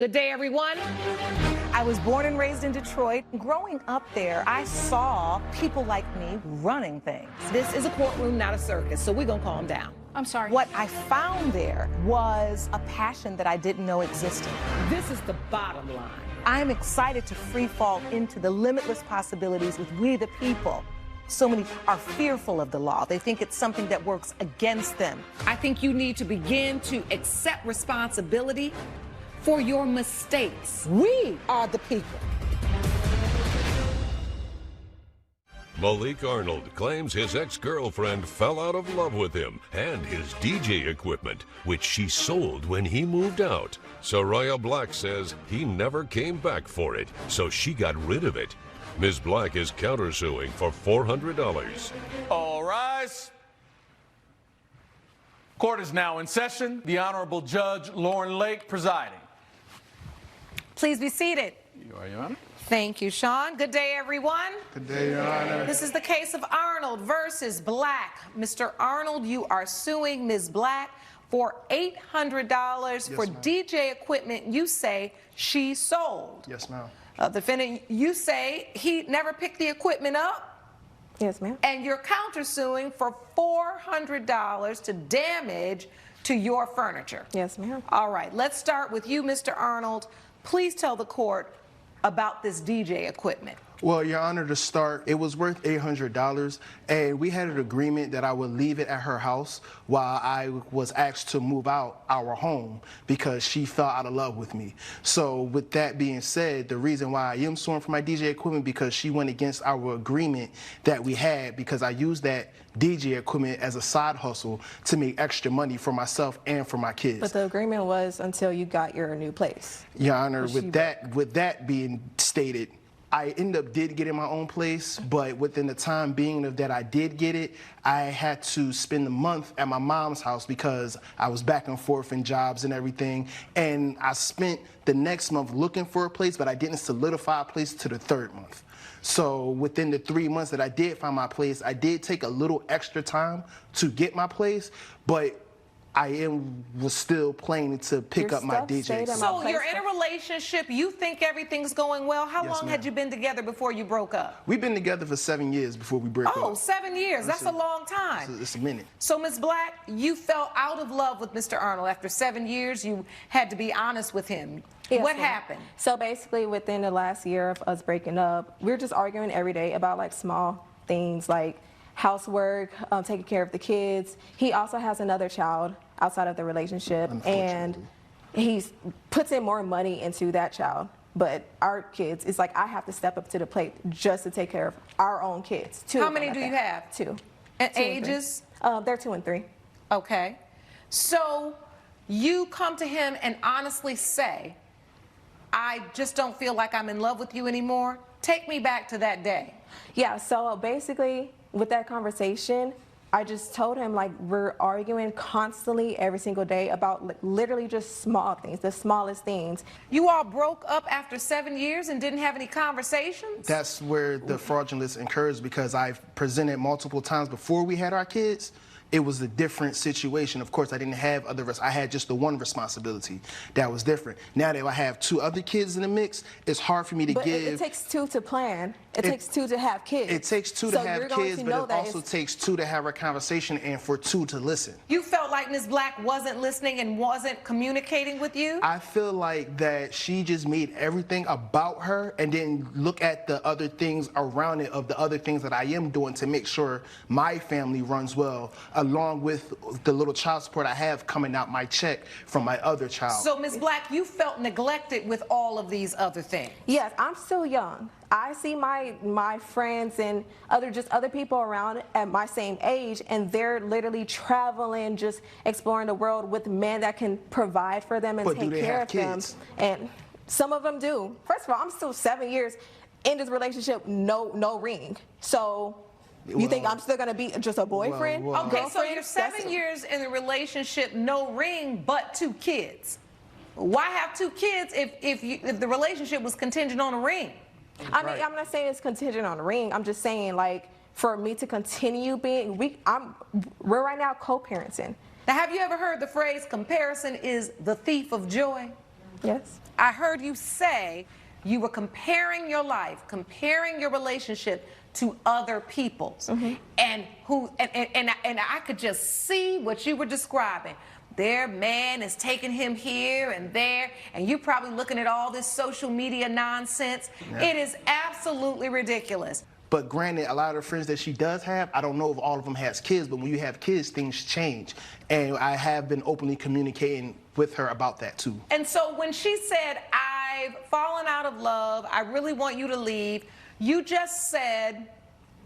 Good day, everyone. I was born and raised in Detroit. Growing up there, I saw people like me running things. This is a courtroom, not a circus, so we're going to calm down. I'm sorry. What I found there was a passion that I didn't know existed. This is the bottom line. I'm excited to free fall into the limitless possibilities with we the people. So many are fearful of the law. They think it's something that works against them. I think you need to begin to accept responsibility for your mistakes. We are the people. Malik Arnold claims his ex-girlfriend fell out of love with him and his DJ equipment, which she sold when he moved out. Soraya Black says he never came back for it, so she got rid of it. Ms. Black is countersuing for $400. All rise. Court is now in session. The Honorable Judge Lauren Lake presiding. Please be seated. You are, Your Honor. Thank you, Sean. Good day, everyone. Good day, Your Honor. This is the case of Arnold versus Black. Mr. Arnold, you are suing Ms. Black for $800 for ma'am. DJ equipment you say she sold. Yes, ma'am. Defendant, you say he never picked the equipment up, Yes, ma'am. and you're countersuing for $400 to damage to your furniture. Yes, ma'am. All right, let's start with you, Mr. Arnold. Please tell the court about this DJ equipment. Well, Your Honor, to start, it was worth $800, and we had an agreement that I would leave it at her house while I was asked to move out our home because she fell out of love with me. So with that being said, the reason why I am suing for my DJ equipment because she went against our agreement that we had because I used that DJ equipment as a side hustle to make extra money for myself and for my kids. But the agreement was until you got your new place. Your Honor, Was with that being stated, I did get in my own place, but within the time being of that I did get it, I had to spend the month at my mom's house because I was back and forth in jobs and everything. And I spent the next month looking for a place, but I didn't solidify a place to the third month. So within the 3 months that I did find my place, I did take a little extra time to get my place, but was still planning to pick Your up my stuff DJ. stayed at my So place you're in a relationship, you think everything's going well. How Yes, long ma'am. had you been together before you broke up? We've been together for 7 years before we break Oh, up. 7 years. That's a long time. It's a minute. So, Ms. Black, you fell out of love with Mr. Arnold. After 7 years, you had to be honest with him. Yes, What ma'am. happened? So basically, within the last year of us breaking up, we were just arguing every day about like small things like housework, taking care of the kids. He also has another child outside of the relationship, and he puts in more money into that child. But our kids, it's like I have to step up to the plate just to take care of our own kids. Two How of them many at do you that. have? Two. And 2 and 3. ages? They're 2 and 3. Okay. So you come to him and honestly say, I just don't feel like I'm in love with you anymore. Take me back to that day. Yeah, so basically with that conversation, I just told him like we're arguing constantly every single day about like, literally just small things, the smallest things. You all broke up after 7 years and didn't have any conversations? That's where the fraudulence occurs because I've presented multiple times before we had our kids. It was a different situation. Of course, I didn't have I had just the one responsibility that was different. Now that I have 2 other kids in the mix, it's hard for me to But give. it takes 2 to plan. It takes 2 to have kids. It takes 2 So to have you're going kids, to but know it that also it's- takes 2 to have a conversation and for 2 to listen. You felt like Ms. Black wasn't listening and wasn't communicating with you? I feel like that she just made everything about her and then look at the other things around it of the other things that I am doing to make sure my family runs well, along with the little child support I have coming out my check from my other child. So, Ms. Black, you felt neglected with all of these other things. Yes, I'm still young. I see my friends and other people around at my same age, and they're literally traveling, just exploring the world with men that can provide for them and But do take they care have of kids? them. And some of them do. First of all, I'm still 7 years in this relationship, no ring. So you think Well, I'm still gonna be just a boyfriend? well, Okay, so girlfriend? you're 7 years in a relationship, no ring, but 2 kids. Why have 2 kids if the relationship was contingent on a ring? I mean, I'm not saying it's contingent on a ring. I'm just saying, like, for me to continue being, we're right now co-parenting. Now, have you ever heard the phrase, comparison is the thief of joy? Yes. I heard you say you were comparing your life, comparing your relationship to other people's, and I could just see what you were describing. Their man is taking him here and there, and you're probably looking at all this social media nonsense. Yeah. It is absolutely ridiculous. But granted, a lot of the friends that she does have, I don't know if all of them has kids, but when you have kids, things change. And I have been openly communicating with her about that too. And so when she said, I've fallen out of love, I really want you to leave, you just said,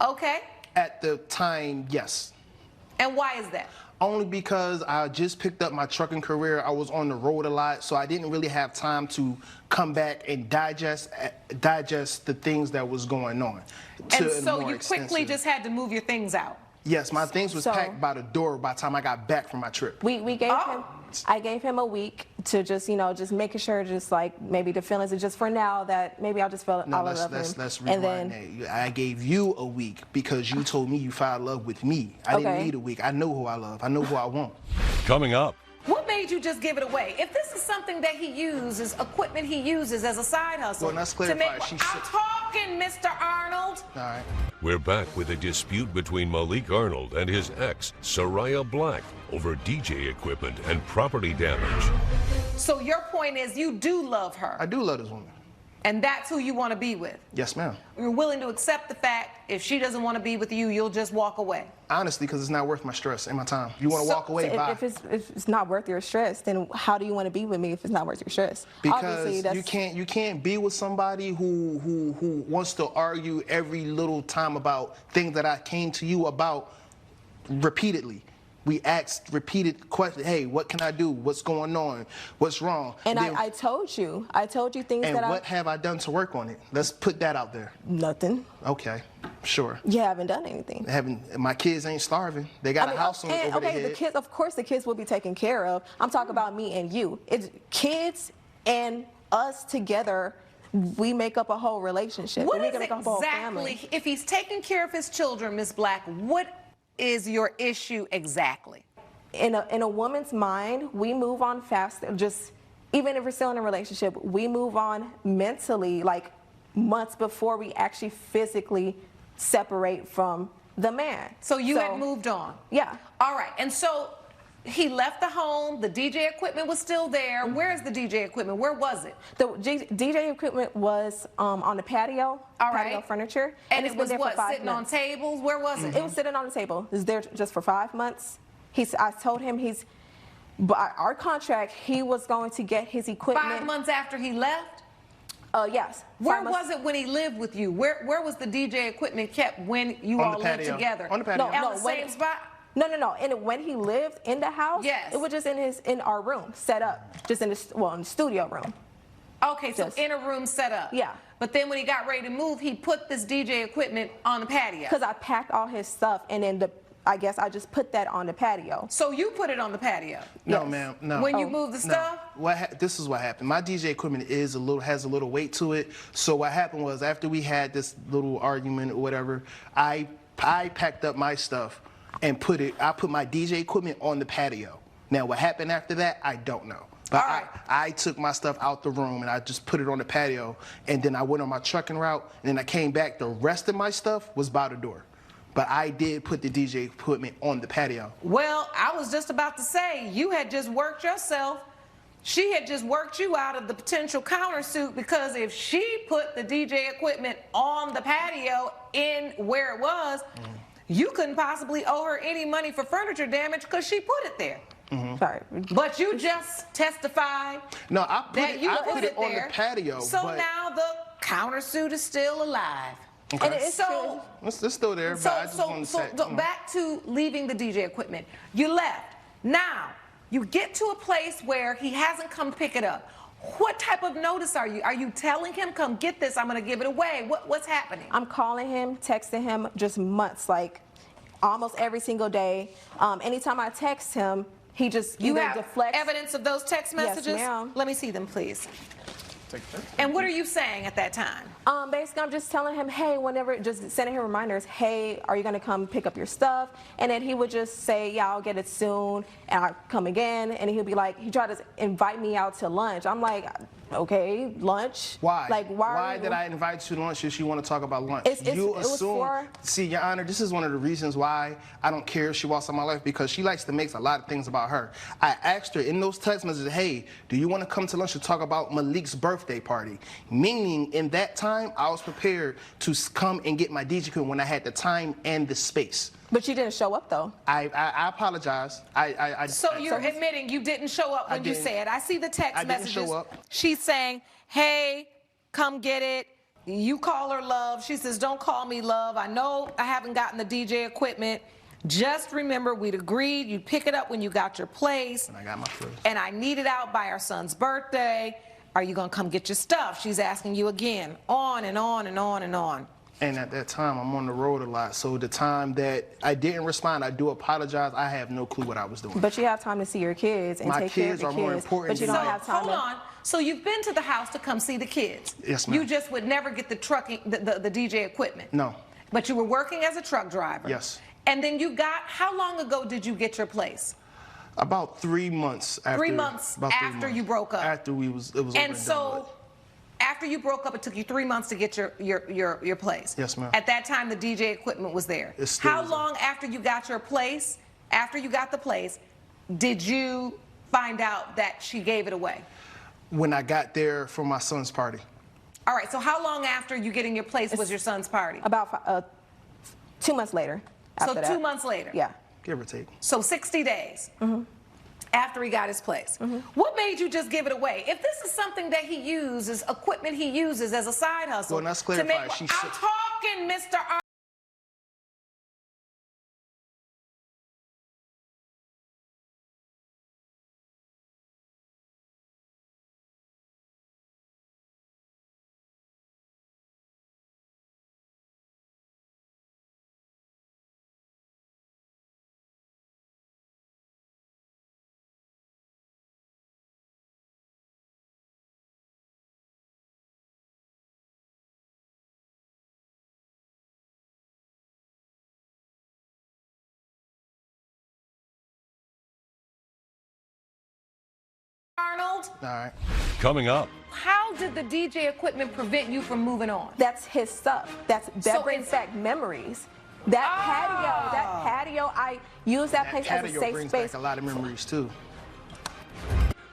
okay. At the time, yes. And why is that? Only because I just picked up my trucking career. I was on the road a lot, so I didn't really have time to come back and digest the things that was going on. And so you quickly just had to move your things out. Yes, my things was So- packed by the door by the time I got back from my trip. We gave him, I gave him a week to just, you know, just making sure, just like maybe the feelings are just for now that maybe I'll just feel No, all of him. let's And rewind then, that. I gave you a week because you told me you fell in love with me. I didn't Okay. need a week. I know who I love. I know who I want. Coming up. What made you just give it away? If this is something that he uses, equipment he uses as a side hustle, Well, let's to clarify, make, she I'm said- talking, Mr. Arnold. All right. We're back with a dispute between Malik Arnold and his ex, Soraya Black, over DJ equipment and property damage. So your point is you do love her, I do love this woman. and that's who you want to be with. Yes, ma'am. You're willing to accept the fact if she doesn't want to be with you, you'll just walk away. Honestly, because it's not worth my stress and my time. You want to So- walk away, if, bye. if it's not worth your stress, then how do you want to be with me if it's not worth your stress? Obviously, Because you can't be with somebody who wants to argue every little time about things that I came to you about repeatedly. We asked repeated questions. Hey, what can I do? What's going on? What's wrong? And Then- I told you things and that what have I done to work on it? Let's put that out there. nothing. Okay, sure. You haven't done anything. My kids ain't starving. They got a house over and, their okay, head. the kids, of course, the kids will be taken care of. I'm talking about me and you. It's kids and us together. We make up a whole relationship. What we is can make up a whole family. exactly, if he's taking care of his children, Ms. Black, what is your issue exactly? In a woman's mind, we move on faster. Just even if we're still in a relationship, we move on mentally like months before we actually physically separate from the man. So you had moved on? Yeah. All right, and so he left the home, the DJ equipment was still there. Mm-hmm. Where's the DJ equipment? Where was it? The DJ equipment was on the patio, All patio right. furniture, And it's it been was there for what, 5 sitting on months. tables? Where was it? It was sitting on the table. It was there just for 5 months. I told him by our contract, he was going to get his equipment. 5 months after he left? Yes. Where was it when he lived with you? Where was the DJ equipment kept when you On all the lived patio. together? On the patio. At No, the when- same spot? No. And when he lived in the house, Yes. it was just in our room, set up, just in the studio room. Okay, so Yes. in a room set up. Yeah. But then when he got ready to move, he put this DJ equipment on the patio. Because I packed all his stuff, and then I guess I just put that on the patio. So you put it on the patio No, Yes. ma'am, no. when you moved the No. stuff? This is what happened. My DJ equipment has a little weight to it. So what happened was after we had this little argument or whatever, I packed up my stuff and I put my DJ equipment on the patio. Now what happened after that, I don't know. But All right. I took my stuff out the room and I just put it on the patio, and then I went on my trucking route, and then I came back. The rest of my stuff was by the door. But I did put the DJ equipment on the patio. Well, I was just about to say, you had just worked yourself. She had just worked you out of the potential countersuit, because if she put the DJ equipment on the patio in where it was, you couldn't possibly owe her any money for furniture damage because she put it there. Sorry. But you just testified No, I that you put it on there. the patio. So but now the countersuit is still alive. Okay. And it's So, It's still there, but I just want to say. back to leaving the DJ equipment. You left. Now, you get to a place where he hasn't come pick it up. What type of notice are you? Are you telling him, come get this, I'm going to give it away? What's happening? I'm calling him, texting him just months, like almost every single day. Anytime I text him, he just You either have deflects. evidence of those text Yes, messages? ma'am. Let me see them, please. And what are you saying at that time? Basically, I'm just telling him, hey, whenever, just sending him reminders, hey, are you going to come pick up your stuff? And then he would just say, yeah, I'll get it soon, and I'll come again. And he'll be like, he tried to invite me out to lunch. I'm like, okay, lunch? Why? Like, why did I invite you to lunch if you want to talk about lunch? You assume. See, Your Honor, this is one of the reasons why I don't care if she walks out my life, because she likes to make a lot of things about her. I asked her in those text messages, hey, do you want to come to lunch to talk about Malik's birthday party? Meaning, in that time, I was prepared to come and get my DJ equipment when I had the time and the space. But you didn't show up, though. I apologize. So you're admitting you didn't show up when you said. I see the text messages. Didn't show up. She's saying, hey, come get it. You call her Love. She says, don't call me Love. I know I haven't gotten the DJ equipment. Just remember, we'd agreed you'd pick it up when you got your place. And I got my place. And I need it out by our son's birthday. Are you going to come get your stuff? She's asking you again. On and on and on and on. And at that time, I'm on the road a lot. So the time that I didn't respond, I do apologize. I have no clue what I was doing. But you have time to see your kids and take care of the kids. My kids are more important But you than don't that. have time. Hold on. So you've been to the house to come see the kids. Yes, ma'am. You just would never get the DJ equipment. No. But you were working as a truck driver. Yes. And then how long ago did you get your place? About 3 months after. 3 months after you broke up. After it was over And so, after you broke up, it took you 3 months to get your place. Yes, ma'am. At that time, the DJ equipment was there. It still How is long after you got your place, after you got the place, did you find out that she gave it away? When I got there for my son's party. All right, so how long after you getting your place was your son's party? About 2 months later. So 2 months later? Yeah. Give or take. So 60 days after he got his place. What made you just give it away? If this is something that he uses, equipment he uses as a side hustle. Well, let's clarify. I'm talking, Mr. Arnold? All right. Coming up. How did the DJ equipment prevent you from moving on? That's his stuff. That brings back memories. That patio, I use that place as a safe brings space. back a lot of memories too.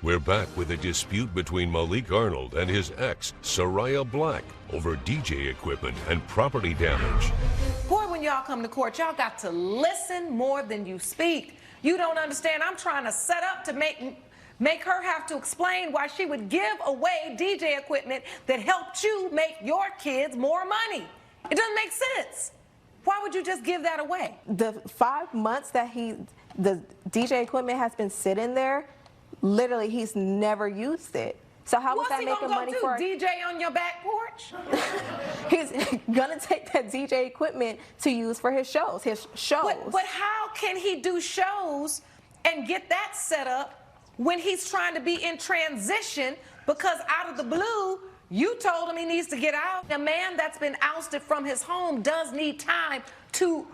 We're back with a dispute between Malik Arnold and his ex, Soraya Black, over DJ equipment and property damage. Boy, when y'all come to court, y'all got to listen more than you speak. You don't understand. I'm trying to set up to make her have to explain why she would give away DJ equipment that helped you make your kids more money. It doesn't make sense. Why would you just give that away? The 5 months that the DJ equipment has been sitting there, literally he's never used it. So how was that making money for? What's he gonna go do? DJ on your back porch? He's gonna take that DJ equipment to use for his shows. But how can he do shows and get that set up when he's trying to be in transition? Because out of the blue, you told him he needs to get out. A man that's been ousted from his home does need time to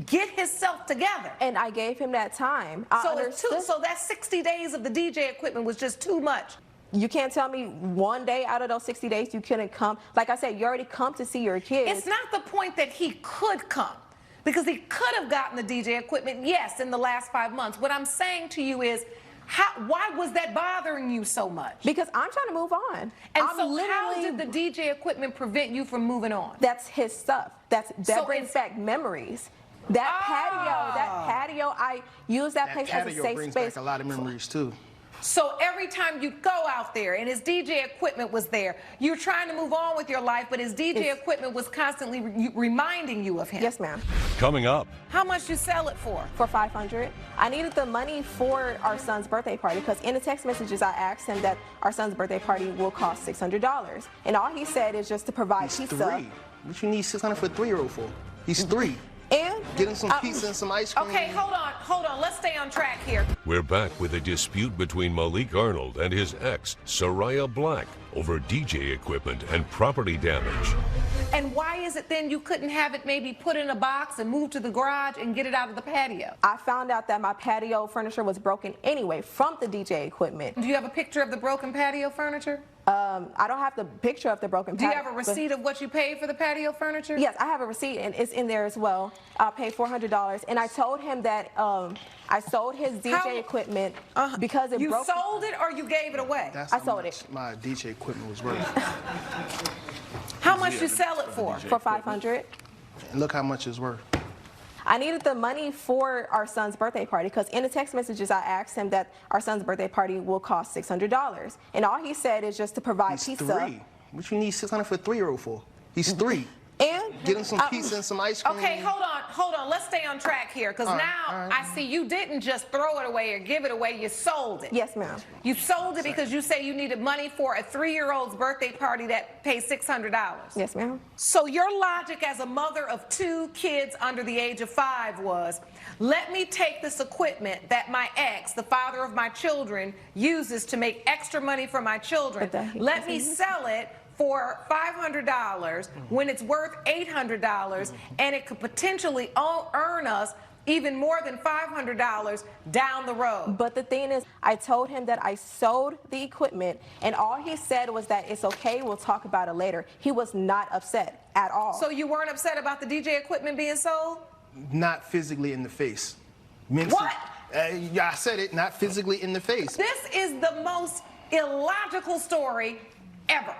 get himself together. And I gave him that time. So that 60 days of the DJ equipment was just too much. You can't tell me one day out of those 60 days you couldn't come. Like I said, you already come to see your kids. It's not the point that he could come, because he could have gotten the DJ equipment, yes, in the last 5 months. What I'm saying to you is, why was that bothering you so much? Because I'm trying to move on. And so how did the DJ equipment prevent you from moving on? That's his stuff. That brings back memories. That patio, I use that place as a safe space. That patio brings back a lot of memories too. So every time you go out there and his DJ equipment was there, you're trying to move on with your life, but his DJ equipment was constantly reminding you of him. Yes, ma'am. Coming up. How much you sell it for? For $500. I needed the money for our son's birthday party, because in the text messages I asked him that our son's birthday party will cost $600. And all he said is just to provide pizza. He's 3. What you need $600 for a 3-year-old for? He's 3. And Get him some pizza and some ice cream. Okay, hold on. Let's stay on track here. We're back with a dispute between Malik Arnold and his ex, Soraya Black, over DJ equipment and property damage. And why is it then you couldn't have it maybe put in a box and move to the garage and get it out of the patio? I found out that my patio furniture was broken anyway from the DJ equipment. Do you have a picture of the broken patio furniture? I don't have the picture of the broken Do you patio. have a receipt of what you paid for the patio furniture? Yes, I have a receipt, and it's in there as well. I paid $400, and I told him that I sold his DJ equipment because it broke. You sold it or you gave it away? That's I how sold much it. my DJ equipment was worth. How much you sell it for? For $500. And look how much it's worth. I needed the money for our son's birthday party because in the text messages I asked him that our son's birthday party will cost $600, and all he said is just to provide He's pizza. 3. What you need 600 for a 3-year-old for? He's 3. And Get him some pizza and some ice cream. Okay, hold on. Let's stay on track here, because now I see you didn't just throw it away or give it away, you sold it. Yes, ma'am. You sold it because you say you needed money for a 3-year-old's birthday party that pays $600. Yes, ma'am. So your logic as a mother of 2 kids under the age of 5 was, let me take this equipment that my ex, the father of my children, uses to make extra money for my children. Let me sell it for $500 when it's worth $800, and it could potentially earn us even more than $500 down the road. But the thing is, I told him that I sold the equipment, and all he said was that it's okay, we'll talk about it later. He was not upset at all. So you weren't upset about the DJ equipment being sold? Not physically in the face. Mentally. What? Yeah, I said it, not physically in the face. This is the most illogical story ever.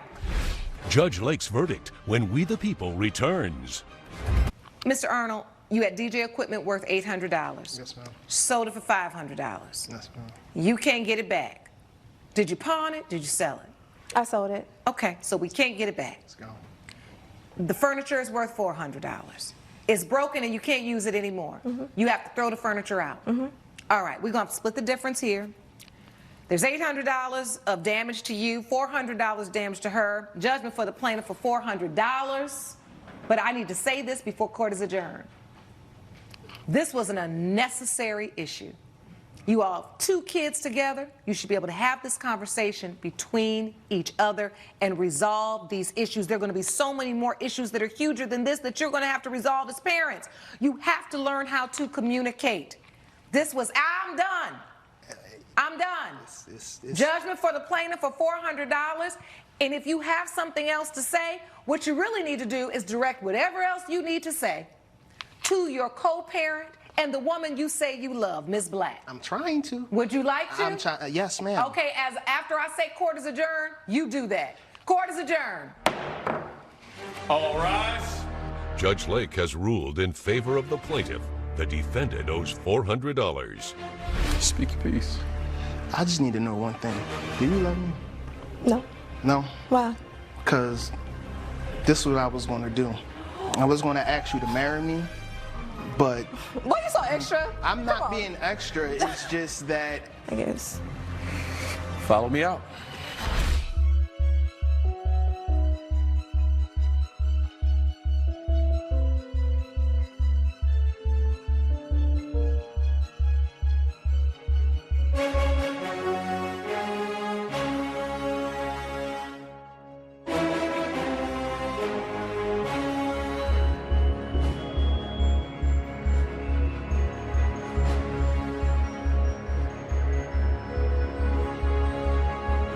Judge Lake's verdict when We the People returns. Mr. Arnold, you had DJ equipment worth $800. Yes, ma'am. Sold it for $500. Yes, ma'am. You can't get it back. Did you pawn it? Did you sell it? I sold it. Okay, so we can't get it back. Let's go. The furniture is worth $400. It's broken and you can't use it anymore. You have to throw the furniture out. All right, we're going to split the difference here. There's $800 of damage to you, $400 damage to her, judgment for the plaintiff for $400. But I need to say this before court is adjourned. This was an unnecessary issue. You all have 2 kids together. You should be able to have this conversation between each other and resolve these issues. There are going to be so many more issues that are huger than this that you're going to have to resolve as parents. You have to learn how to communicate. This was, I'm done. I'm done. It's Judgment for the plaintiff for $400. And if you have something else to say, what you really need to do is direct whatever else you need to say to your co-parent and the woman you say you love, Ms. Black. I'm trying to. Would you like to? I'm trying. Yes, ma'am. Okay, after I say court is adjourned, you do that. Court is adjourned. All rise. Judge Lake has ruled in favor of the plaintiff. The defendant owes $400. Speak your piece. I just need to know one thing. Do you love me? No. No? Why? Because this is what I was going to do. I was going to ask you to marry me, but Why are you so extra? I'm Come not on. being extra. It's just that I guess. Follow me out.